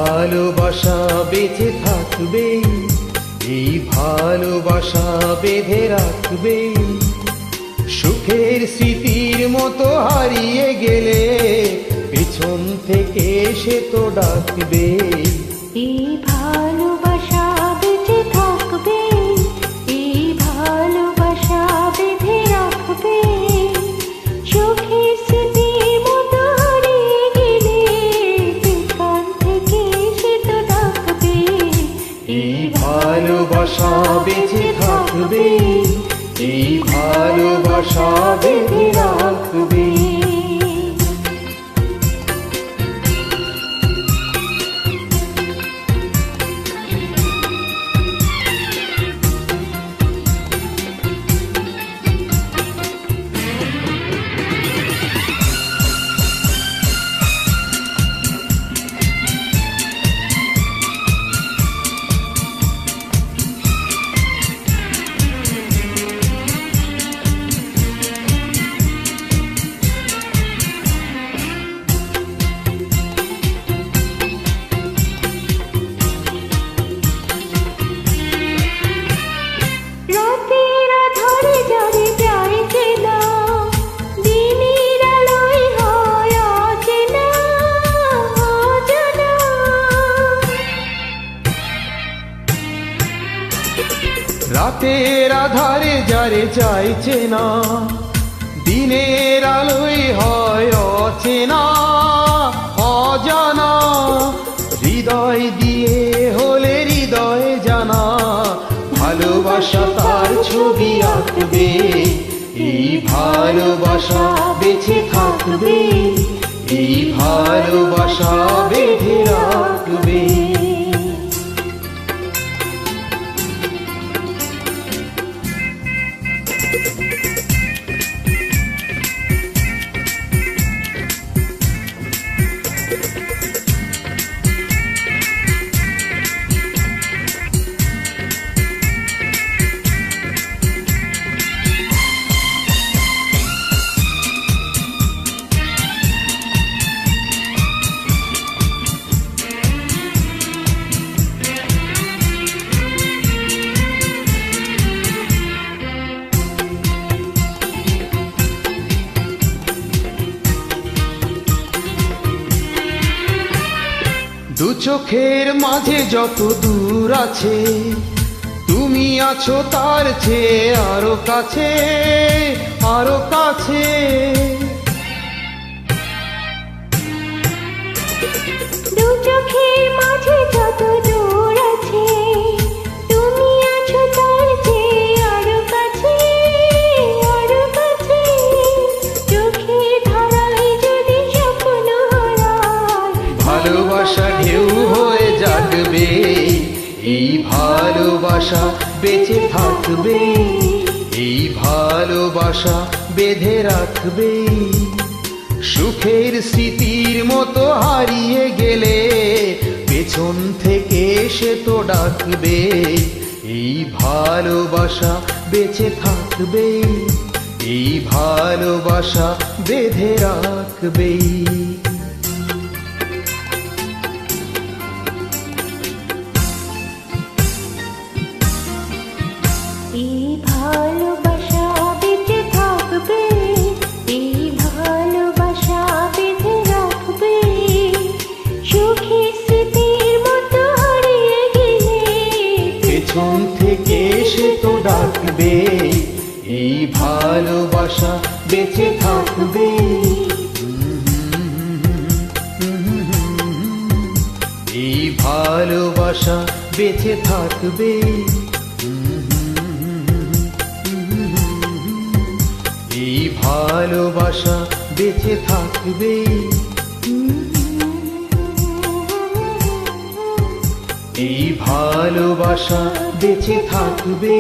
ভালোবাসা বেঁচে থাকবে, এই ভালোবাসা বেঁধে রাখবে। সুখের স্মৃতির মতো হারিয়ে গেলে পেছন থেকে সে তো ডাকবে। এই ভালোবাসা বেঁচে থাকবে, এই ভালোবাসা বেঁধে রাখবে। সুখের স্মৃতির মতো হারিয়ে গেলে পেছন থেকে সে তো ডাকবে। এই ভালোবাসা বেঁচে থাকবে, এই ভালোবাসা বেঁধে রাখবে। রাতের আধারে যারে চাইছে না, দিনের আলোয় হয় অচেনা অজানা। হৃদয় দিয়ে হলে হৃদয় জানা, ভালোবাসা তার ছবি আঁকবে। এই ভালোবাসা বেঁচে থাকবে, এই ভালোবাসা বেঁধে রাখবে। দু চোখের মাঝে যত দূর আছে, তুমি আছো তার চেয়ে আরো কাছে, আরো কাছে। দু চোখের মাঝে যত দূর আছে, তুমি আছো তার চেয়ে আরো কাছে, আরো কাছে। চোখের ধারায় যদি স্বপ্ন হারায়, ভালোবাসা ঢেউ হয়ে জাগবে। এই ভালোবাসা বেঁচে থাকবে, এই ভালোবাসা বেঁধে রাখবে। সুখের স্মৃতির মতো হারিয়ে গেলে পেছন থেকে সে তো ডাকবে। এই ভালোবাসা বেঁচে থাকবে, এই ভালোবাসা বেঁধে রাখবে। এই ভালোবাসা বেঁচে থাকবে, এই ভালোবাসা বেঁধে রাখবে। সুখের স্মৃতির মতো হারিয়ে গেলে পেছন থেকে সে তো ডাকবে। এই ভালোবাসা বেঁচে থাকবে, এই ভালোবাসা বেঁচে থাকবে। এই ভালোবাসা বেঁচে থাকবে, এই ভালোবাসা বেঁচে থাকবে।